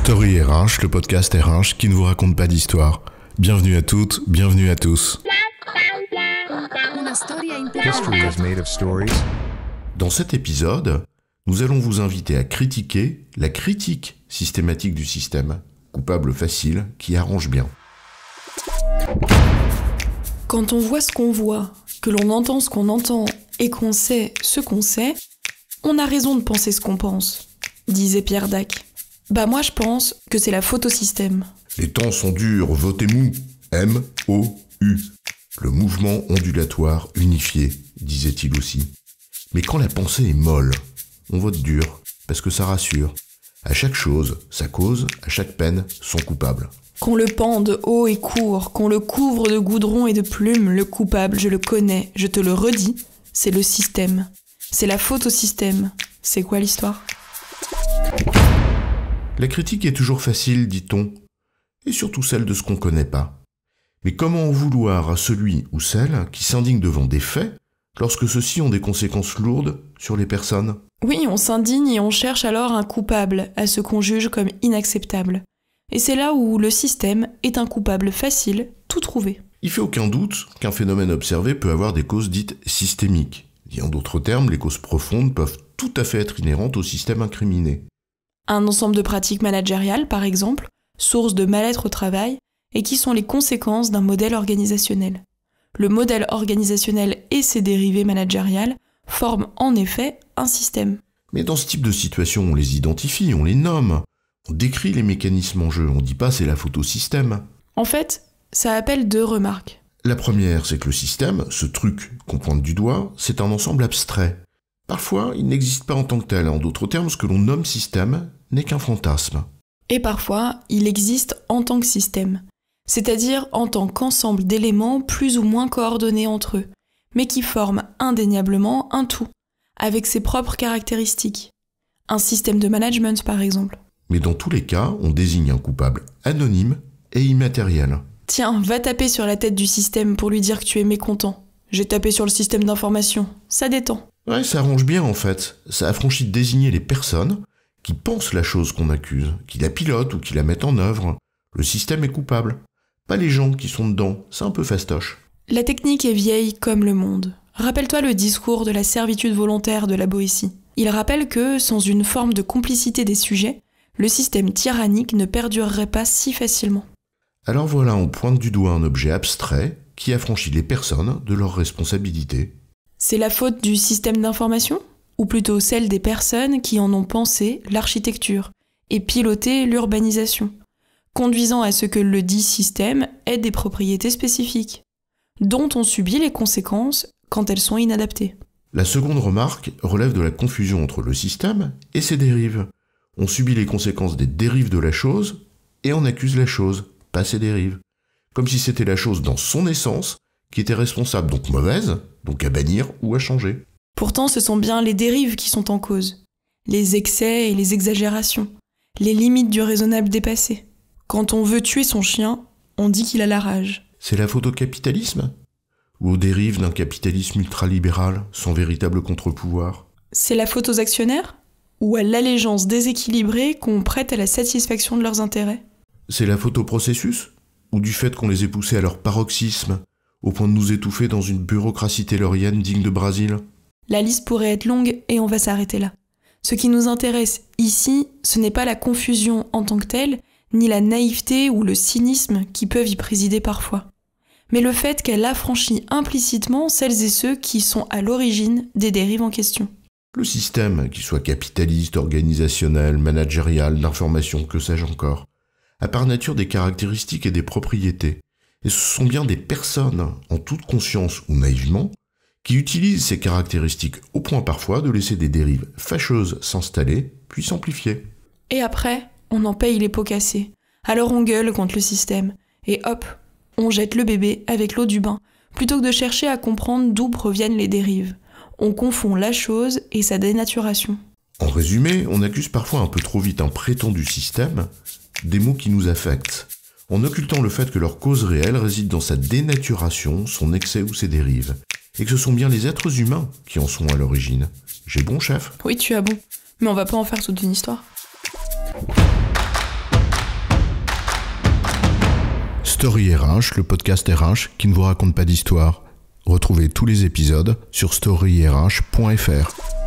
Story RH, le podcast RH qui ne vous raconte pas d'histoire. Bienvenue à toutes, bienvenue à tous. History is made of stories. Dans cet épisode, nous allons vous inviter à critiquer la critique systématique du système, coupable facile qui arrange bien. Quand on voit ce qu'on voit, que l'on entend ce qu'on entend et qu'on sait ce qu'on sait, on a raison de penser ce qu'on pense, disait Pierre Dac. Moi je pense que c'est la faute au système. Les temps sont durs, votez mou. M-O-U. Le mouvement ondulatoire unifié, disait-il aussi. Mais quand la pensée est molle, on vote dur, parce que ça rassure. À chaque chose, sa cause, à chaque peine, son coupable. Qu'on le pende haut et court, qu'on le couvre de goudron et de plumes, le coupable, je le connais, je te le redis, c'est le système. C'est la faute au système. C'est quoi l'histoire ? La critique est toujours facile, dit-on, et surtout celle de ce qu'on connaît pas. Mais comment en vouloir à celui ou celle qui s'indigne devant des faits lorsque ceux-ci ont des conséquences lourdes sur les personnes ? Oui, on s'indigne et on cherche alors un coupable à ce qu'on juge comme inacceptable. Et c'est là où le système est un coupable facile, tout trouvé. Il fait aucun doute qu'un phénomène observé peut avoir des causes dites systémiques. Et en d'autres termes, les causes profondes peuvent tout à fait être inhérentes au système incriminé. Un ensemble de pratiques managériales, par exemple, source de mal-être au travail, et qui sont les conséquences d'un modèle organisationnel. Le modèle organisationnel et ses dérivés managériales forment en effet un système. Mais dans ce type de situation, on les identifie, on les nomme. On décrit les mécanismes en jeu, on dit pas c'est la faute au système. En fait, ça appelle deux remarques. La première, c'est que le système, ce truc qu'on pointe du doigt, c'est un ensemble abstrait. Parfois, il n'existe pas en tant que tel. En d'autres termes, ce que l'on nomme système n'est qu'un fantasme. Et parfois, il existe en tant que système, c'est-à-dire en tant qu'ensemble d'éléments plus ou moins coordonnés entre eux, mais qui forment indéniablement un tout, avec ses propres caractéristiques. Un système de management, par exemple. Mais dans tous les cas, on désigne un coupable anonyme et immatériel. Tiens, va taper sur la tête du système pour lui dire que tu es mécontent. J'ai tapé sur le système d'information, ça détend. Ouais, ça arrange bien en fait. Ça affranchit de désigner les personnes qui pensent la chose qu'on accuse, qui la pilotent ou qui la mettent en œuvre. Le système est coupable. Pas les gens qui sont dedans, c'est un peu fastoche. La technique est vieille comme le monde. Rappelle-toi le discours de la servitude volontaire de la Boétie. Il rappelle que, sans une forme de complicité des sujets, le système tyrannique ne perdurerait pas si facilement. Alors voilà, on pointe du doigt un objet abstrait qui affranchit les personnes de leurs responsabilités. C'est la faute du système d'information ? Ou plutôt celle des personnes qui en ont pensé l'architecture et piloté l'urbanisation, conduisant à ce que le dit système ait des propriétés spécifiques, dont on subit les conséquences quand elles sont inadaptées. La seconde remarque relève de la confusion entre le système et ses dérives. On subit les conséquences des dérives de la chose et on accuse la chose, pas ses dérives. Comme si c'était la chose dans son essence qui était responsable, donc mauvaise, donc à bannir ou à changer. Pourtant, ce sont bien les dérives qui sont en cause, les excès et les exagérations, les limites du raisonnable dépassées. Quand on veut tuer son chien, on dit qu'il a la rage. C'est la faute au capitalisme ? Ou aux dérives d'un capitalisme ultralibéral, sans véritable contre-pouvoir ? C'est la faute aux actionnaires ? Ou à l'allégeance déséquilibrée qu'on prête à la satisfaction de leurs intérêts ? C'est la faute au processus ? Ou du fait qu'on les ait poussés à leur paroxysme, au point de nous étouffer dans une bureaucratie taylorienne digne de Brésil ? La liste pourrait être longue et on va s'arrêter là. Ce qui nous intéresse ici, ce n'est pas la confusion en tant que telle, ni la naïveté ou le cynisme qui peuvent y présider parfois, mais le fait qu'elle affranchit implicitement celles et ceux qui sont à l'origine des dérives en question. Le système, qu'il soit capitaliste, organisationnel, managérial, d'information, que sais-je encore, a par nature des caractéristiques et des propriétés. Et ce sont bien des personnes, en toute conscience ou naïvement, qui utilisent ces caractéristiques au point parfois de laisser des dérives fâcheuses s'installer, puis s'amplifier. Et après, on en paye les pots cassés. Alors on gueule contre le système. Et hop, on jette le bébé avec l'eau du bain, plutôt que de chercher à comprendre d'où proviennent les dérives. On confond la chose et sa dénaturation. En résumé, on accuse parfois un peu trop vite un prétendu système des maux qui nous affectent, en occultant le fait que leur cause réelle réside dans sa dénaturation, son excès ou ses dérives, et que ce sont bien les êtres humains qui en sont à l'origine. J'ai bon, chef ? Oui, tu as bon. Mais on va pas en faire toute une histoire. Story RH, le podcast RH qui ne vous raconte pas d'histoire. Retrouvez tous les épisodes sur storyrh.fr.